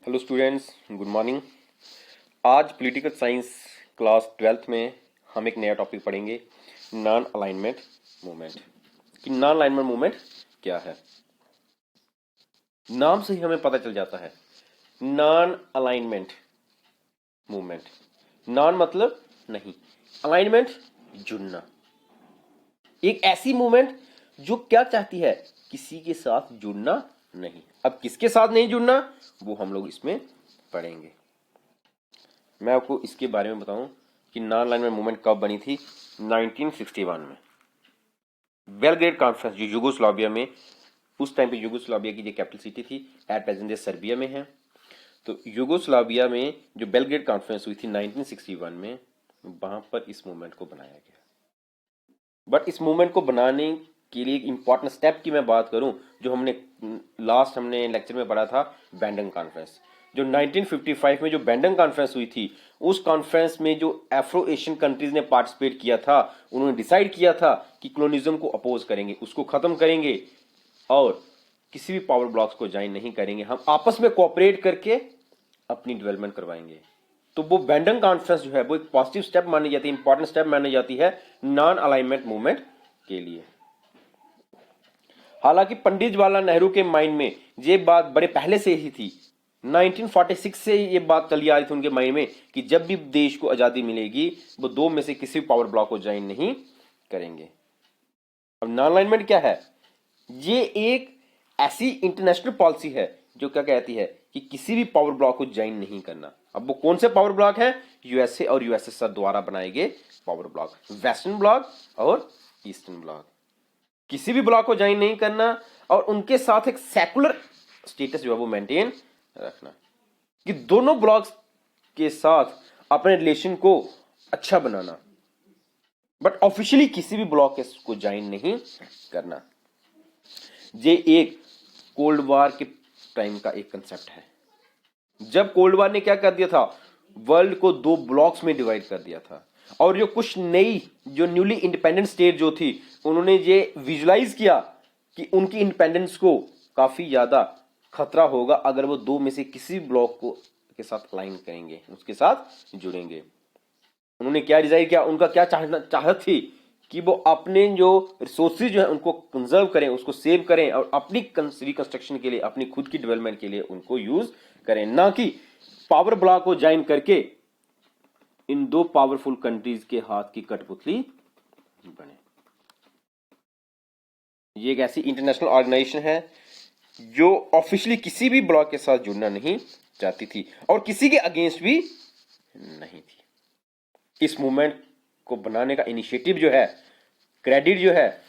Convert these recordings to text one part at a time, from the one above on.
Hello students, good morning. आज political science class 12th में हम एक नया टॉपिक पढ़ेंगे, नॉन अलाइनमेंट मूवमेंट। कि नॉन अलाइनमेंट मूवमेंट क्या है। नाम से ही हमें पता चल जाता है, नॉन अलाइनमेंट मूवमेंट। नॉन मतलब नहीं, अलाइनमेंट जुड़ना। एक ऐसी मूवमेंट जो क्या चाहती है, किसी के साथ जुड़ना नहीं। अब किसके साथ नहीं जुड़ना वो हम लोग इसमें पढ़ेंगे। मैं आपको इसके बारे में बताऊं कि नॉन अलाइनमेंट मूवमेंट कब बनी थी। 1961 में बेलग्रेड कॉन्फ्रेंस, जो यूगोस्लाविया में, उस टाइम पे यूगोस्लाविया की जो कैपिटल सिटी थी, एट प्रेजेंट डे सर्बिया में है। तो यूगोस्लाविया में जो बेलग्रेड कॉन्फ्रेंस हुई थी 1961 में, वहां पर इस मूवमेंट को बनाया गया। बट इस मूवमेंट को बनाने के लिए एक इंपॉर्टेंट स्टेप की मैं बात करूं, जो हमने लेक्चर में पढ़ा था, बैंडन कॉन्फ्रेंस। जो 1955 में जो बैंडन कॉन्फ्रेंस हुई थी, उस कॉन्फ्रेंस में जो एफ्रो एशियन कंट्रीज ने पार्टिसिपेट किया था, उन्होंने डिसाइड किया था कि कॉलोनिज्म को अपोज करेंगे, उसको खत्म करेंगे और किसी भी पावर ब्लॉक्स को ज्वाइन नहीं करेंगे। हम आपस में कोऑपरेट करके अपनी डेवलपमेंट करवाएंगे। तो वो बैंडन कॉन्फ्रेंस जो है वो एक पॉजिटिव स्टेप मानी जाती है, इंपॉर्टेंट स्टेप मानी जाती है नॉन अलाइनमेंट मूवमेंट के लिए। हालांकि पंडित जवाहरलाल नेहरू के माइंड में ये बात बड़े पहले से ही थी। 1946 से ये बात चली आ रही थी उनके माइंड में कि जब भी देश को आजादी मिलेगी, वो दो में से किसी भी पावर ब्लॉक को ज्वाइन नहीं करेंगे। अब नॉन अलाइनमेंट क्या है? ये एक ऐसी इंटरनेशनल पॉलिसी है जो क्या कहती है कि किसी भी पावर ब्लॉक को ज्वाइन नहीं करना। अब वो कौन से पावर ब्लॉक है? यूएसए और यूएसएसआर द्वारा बनाए गए पावर ब्लॉक, वेस्टर्न ब्लॉक और ईस्टर्न ब्लॉक। किसी भी ब्लॉक को ज्वाइन नहीं करना और उनके साथ एक सेकुलर स्टेटस जो है वो मेंटेन रखना, कि दोनों ब्लॉक्स के साथ अपने रिलेशन को अच्छा बनाना, बट ऑफिशियली किसी भी ब्लॉक को ज्वाइन नहीं करना। ये एक कोल्ड वॉर के टाइम का एक कंसेप्ट है। जब कोल्ड वॉर ने क्या कर दिया था, वर्ल्ड को दो ब्लॉक्स में डिवाइड कर दिया था, और जो कुछ नई, जो न्यूली इंडिपेंडेंट स्टेट जो थी, उन्होंने ये विजुलाइज किया कि उनकी इंडिपेंडेंस को काफी ज्यादा खतरा होगा अगर वो दो में से किसी ब्लॉक को के साथ अलाइन करेंगे, उसके साथ जुड़ेंगे। उन्होंने क्या डिजाइन किया, उनका क्या चाहत थी कि वो अपने जो रिसोर्सेज जो है उनको कंजर्व करें, उसको सेव करें और अपनी रिकंस्ट्रक्शन के लिए, अपनी खुद की डेवलपमेंट के लिए उनको यूज करें, ना कि पावर ब्लॉक को ज्वाइन करके इन दो पावरफुल कंट्रीज के हाथ की कठपुतली बने। ये एक ऐसी इंटरनेशनल ऑर्गेनाइजेशन है जो ऑफिशियली किसी भी ब्लॉक के साथ जुड़ना नहीं चाहती थी और किसी के अगेंस्ट भी नहीं थी। इस मूवमेंट को बनाने का इनिशिएटिव जो है, क्रेडिट जो है,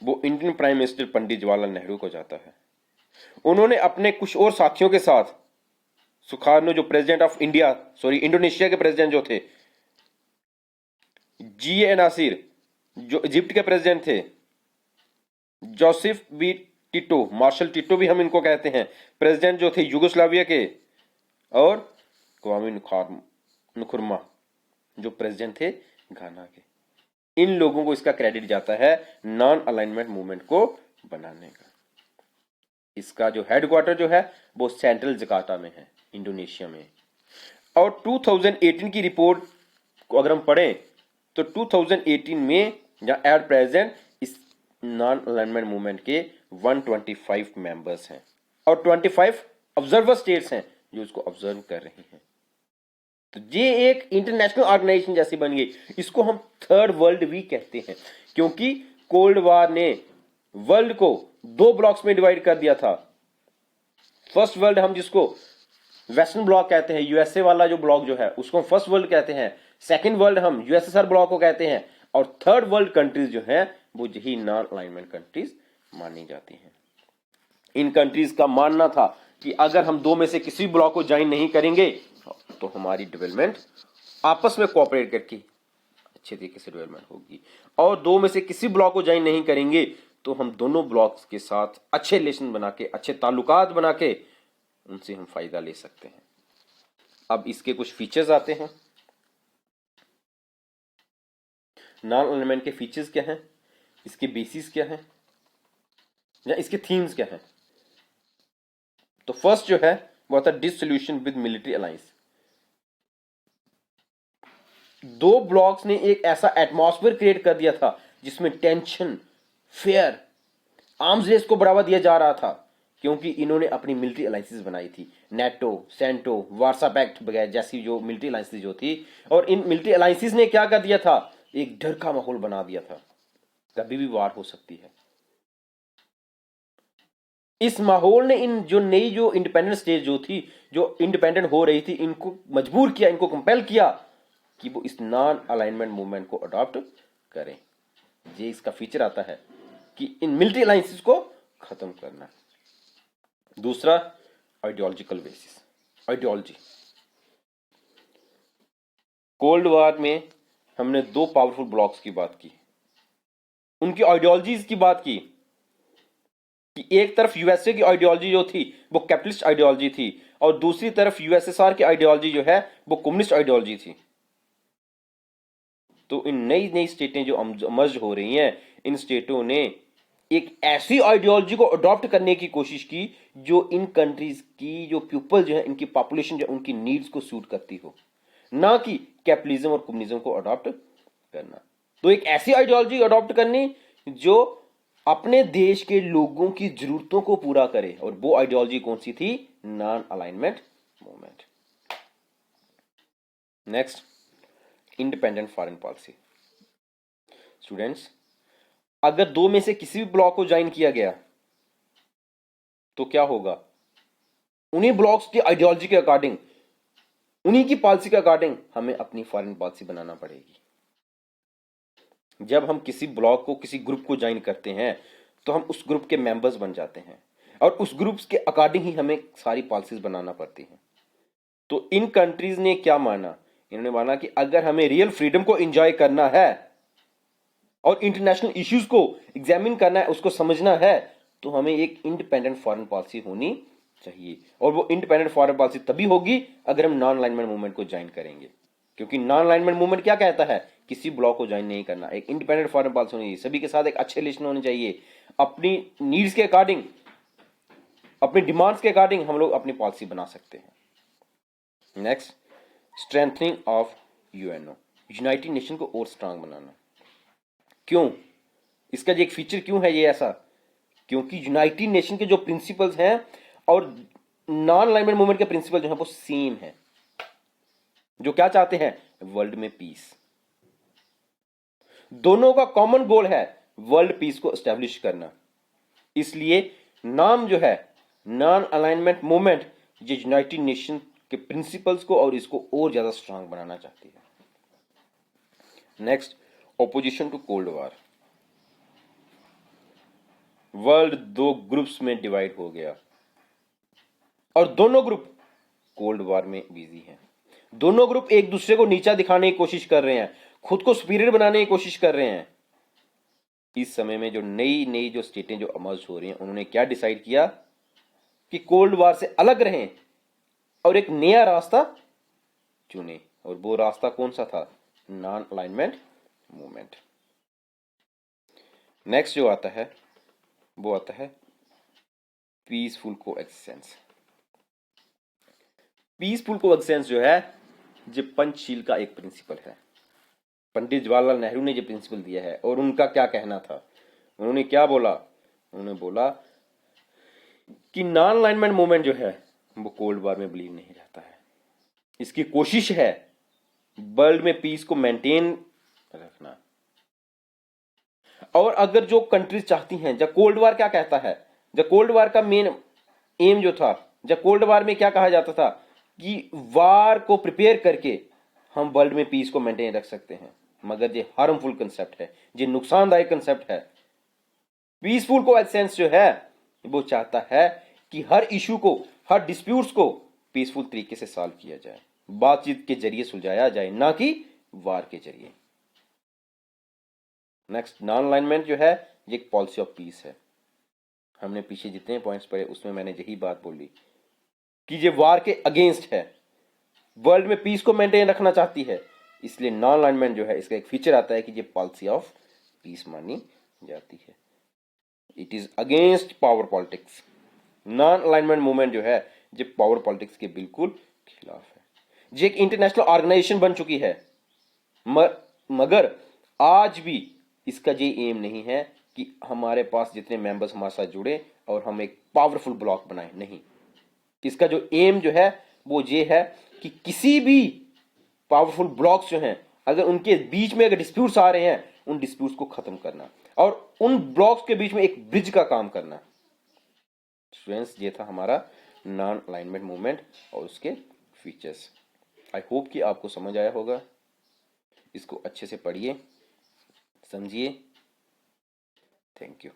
वो Indian prime minister Pandit Jawaharlal Nehru को जाता है। उन्होंने अपने कुछ और साथियों के साथ, सुखार्नो जो president of India, sorry Indonesia के प्रेसिडेंट जो थे, जी.ए. नासिर जो इजिप्ट के प्रेसिडेंट थे, Joseph B Tito, Marshal Tito भी हम इनको कहते हैं, प्रेसिडेंट जो थे यूगोस्लाविया के, और क्वामी नुकुरमा जो प्रेसिडेंट थे घाना के। इन लोगों को इसका क्रेडिट जाता है नॉन अलाइनमेंट मूवमेंट को बनाने का। इसका जो हेडक्वार्टर जो है वो सेंट्रल जकार्ता में है, इंडोनेशिया में। और 2018 की रिपोर्ट को अगर हम पढ़ें तो 2018 में जहां एट प्रेजेंट इस नॉन अलाइनमेंट मूवमेंट के 125 मेंबर्स हैं और 25 ऑब्जर्वर स्टेट्स हैं जो इसको ऑब्जर्व कर रही हैं। तो ये एक इंटरनेशनल ऑर्गेनाइजेशन जैसी बन गई। इसको हम थर्ड वर्ल्ड भी कहते हैं, क्योंकि कोल्ड वॉर ने वर्ल्ड को दो ब्लॉक्स में डिवाइड कर दिया था। फर्स्ट वर्ल्ड हम जिसको वेस्टर्न ब्लॉक कहते हैं, यूएसए वाला जो ब्लॉक जो है उसको हम फर्स्ट वर्ल्ड कहते हैं। सेकंड वर्ल्ड हम यूएसएसआर ब्लॉक को कहते हैं, और थर्ड वर्ल्ड कंट्रीज जो है वो यही नॉन अलाइनमेंट कंट्रीज मानी जाती हैं। इन कंट्रीज का मानना था कि अगर हम दो में से किसी ब्लॉक को ज्वाइन नहीं करेंगे तो हमारी डेवलपमेंट आपस में कोऑपरेट करके अच्छे तरीके से डेवलपमेंट होगी, और दो में से किसी ब्लॉक को ज्वाइन नहीं करेंगे तो हम दोनों ब्लॉक्स के साथ अच्छे रिलेशन बना के, अच्छे ताल्लुकात बना के उनसे हम फायदा ले सकते हैं। अब इसके कुछ फीचर्स आते हैं। नॉन अलाइनमेंट के फीचर्स क्या हैं, इसके बेसिस क्या हैं, या इसके थीम्स क्या हैं। तो फर्स्ट जो है वो था डिसोल्यूशन विद मिलिट्री अलायंस। दो ब्लॉक्स ने एक ऐसा एटमॉस्फेयर क्रिएट कर दिया था जिसमें टेंशन, फेयर, आर्म्स रेस को बढ़ावा दिया जा रहा था, क्योंकि इन्होंने अपनी मिलिट्री अलायंसेस बनाई थी, नेटो, सेंटो, वार्सा पैक्ट वगैरह जैसी जो मिलिट्री अलायंसेस जो थी। और इन मिलिट्री अलायंसेस ने क्या कर दिया था, एक डर का माहौल बना दिया था, कभी भी वार हो सकती है। इस माहौल ने इन जो नई जो इंडिपेंडेंट स्टेट जो थी, जो इंडिपेंडेंट हो रही थी, इनको मजबूर किया, इनको कंपेल किया कि वो इस नॉन अलाइनमेंट मूवमेंट को अडॉप्ट करें। ये इसका फीचर आता है कि इन मिलिट्री अलायंसेस को खत्म करना। दूसरा, ideological basis, ideology. Cold war में हमने दो पावरफुल ब्लॉक्स की बात की, उनकी आइडियोलॉजीज की बात की कि एक तरफ यूएसए की आइडियोलॉजी जो थी वो कैपिटलिस्ट आइडियोलॉजी थी, और दूसरी तरफ यूएसएसआर की आइडियोलॉजी जो है वो कम्युनिस्ट आइडियोलॉजी थी। तो इन नई नई स्टेटें जो मर्ज हो रही हैं, इन स्टेटों ने एक ऐसी आइडियोलॉजी को अडॉप्ट करने की कोशिश की जो इन कंट्रीज की जो पीपल जो है, इनकी पॉपुलेशन जो उनकी नीड्स को सूट करती हो, ना कि कैपिटलिज्म और कम्युनिज्म को अडॉप्ट करना। तो एक ऐसी आइडियोलॉजी अडॉप्ट करनी जो अपने देश के लोगों की जरूरतों को पूरा करे, और वो आइडियोलॉजी कौन सी थी, non alignment movement. Next, independent foreign policy. Students, अगर दो में से किसी भी ब्लॉक को ज्वाइन किया गया तो क्या होगा, उन्हीं ब्लॉक्स की आइडियोलॉजी के अकॉर्डिंग, उन्हीं की पॉलिसी के अकॉर्डिंग हमें अपनी फॉरेन पॉलिसी बनाना पड़ेगी। जब हम किसी ब्लॉक को, किसी ग्रुप को ज्वाइन करते हैं तो हम उस ग्रुप के मेंबर्स बन जाते हैं, और उस ग्रुप्स के अकॉर्डिंग ही हमें सारी पॉलिसीज बनाना पड़ती हैं। तो इन कंट्रीज ने क्या माना, इन्होंने माना कि अगर हमें रियल फ्रीडम को एंजॉय करना है और इंटरनेशनल इश्यूज को एग्जामिन करना है, उसको समझना है, तो हमें एक इंडिपेंडेंट फॉरेन पॉलिसी होनी चाहिए। और वो इंडिपेंडेंट फॉरेन पॉलिसी तभी होगी अगर हम नॉन अलाइनमेंट मूवमेंट को ज्वाइन करेंगे, क्योंकि नॉन अलाइनमेंट मूवमेंट क्या कहता है, किसी ब्लॉक को ज्वाइन नहीं करना, एक इंडिपेंडेंट फॉरेन पॉलिसी होनी चाहिए, सभी के साथ एक अच्छे रिलेशन होने चाहिए, अपनी नीड्स के अकॉर्डिंग, अपनी डिमांड्स के अकॉर्डिंग हम लोग अपनी पॉलिसी बना सकते हैं। Next, strengthening of UNO, United nation को और स्ट्रांग बनाना। क्यों, इसका जो एक फीचर क्यों है ये ऐसा, क्योंकि यूनाइटेड नेशन के जो प्रिंसिपल्स हैं और नॉन अलाइनमेंट मूवमेंट के प्रिंसिपल जो हैं वो सेम है, जो क्या चाहते हैं, वर्ल्ड में पीस। दोनों का कॉमन गोल है वर्ल्ड पीस को एस्टेब्लिश करना। इसलिए नाम जो है नॉन अलाइनमेंट मूवमेंट, ये यूनाइटेड नेशन के प्रिंसिपल्स को और इसको और ज्यादा स्ट्रांग बनाना चाहती है। Next, opposition to cold war. World दो ग्रुप्स में डिवाइड हो गया और दोनों ग्रुप कोल्ड वॉर में बिजी हैं। दोनों ग्रुप एक दूसरे को नीचा दिखाने की कोशिश कर रहे हैं, खुद को सुपीरियर बनाने की कोशिश कर रहे हैं। इस समय में जो नई नई जो स्टेटें जो अमर्ज हो रही हैं, उन्होंने क्या डिसाइड किया कि कोल्ड वॉर से अलग रहें और एक नया रास्ता चुने, और वो रास्ता कौन सा था, नॉन अलाइनमेंट मूवमेंट। नेक्स्ट जो आता है वो आता है पीसफुल कोएक्सिस्टेंस। पीसफुल कोएक्सिस्टेंस जो है ये पंचशील का एक प्रिंसिपल है। पंडित जवाहरलाल नेहरू ने ये प्रिंसिपल दिया है, और उनका क्या कहना था, उन्होंने क्या बोला, उन्होंने बोला कि नॉन अलाइनमेंट मूवमेंट जो है वो कोल्ड वॉर में बिलीव नहीं रहता है, इसकी कोशिश है वर्ल्ड में पीस को मेंटेन रखना। और अगर जो कंट्रीज चाहती हैं, जब कोल्ड वॉर क्या कहता है, जब कोल्ड वॉर का मेन एम जो था, जब कोल्ड वॉर में क्या कहा जाता था कि वार को प्रिपेयर करके हम वर्ल्ड में पीस को मेंटेन रख सकते हैं, मगर ये हार्मफुल कंसेप्ट है, ये नुकसानदायक कंसेप्ट है। पीसफुल कोएक्सिस्टेंस जो है वो चाहता है कि हर इशू को, हर डिस्प्यूट्स को पीसफुल तरीके से सॉल्व किया जाए, बातचीत के जरिए सुलझाया जाए, ना कि वार के जरिए। नेक्स्ट, नॉन अलाइनमेंट जो है ये एक पॉलिसी ऑफ पीस है। हमने पीछे जितने पॉइंट्स पढ़े उसमें मैंने यही बात बोली कि ये वार के अगेंस्ट है, वर्ल्ड में पीस को मेंटेन रखना चाहती है, इसलिए नॉन अलाइनमेंट जो है इसका एक फीचर आता है कि ये पॉलिसी ऑफ पीस मानी जाती है। It is against power politics. Non alignment movement जो है जो पावर पॉलिटिक्स के बिल्कुल खिलाफ है। ये एक इंटरनेशनल ऑर्गेनाइजेशन बन चुकी है, मगर आज भी इसका ये एम नहीं है कि हमारे पास जितने मेंबर्स हमारे साथ जुड़े और हम एक पावरफुल ब्लॉक बनाए। नहीं, इसका जो एम जो है वो ये है कि किसी भी पावरफुल ब्लॉक्स जो हैं, अगर उनके बीच में अगर डिस्प्यूट्स आ रहे हैं, उन डिस्प्यूट्स को खत्म करना और उन ब्लॉक्स के बीच में एक ब्रिज का काम करना। स्टूडेंट्स, ये था हमारा नॉन अलाइनमेंट मूवमेंट और उसके फीचर्स। आई होप कि आपको समझ आया होगा। इसको अच्छे से पढ़िए, समझिए। Thank you.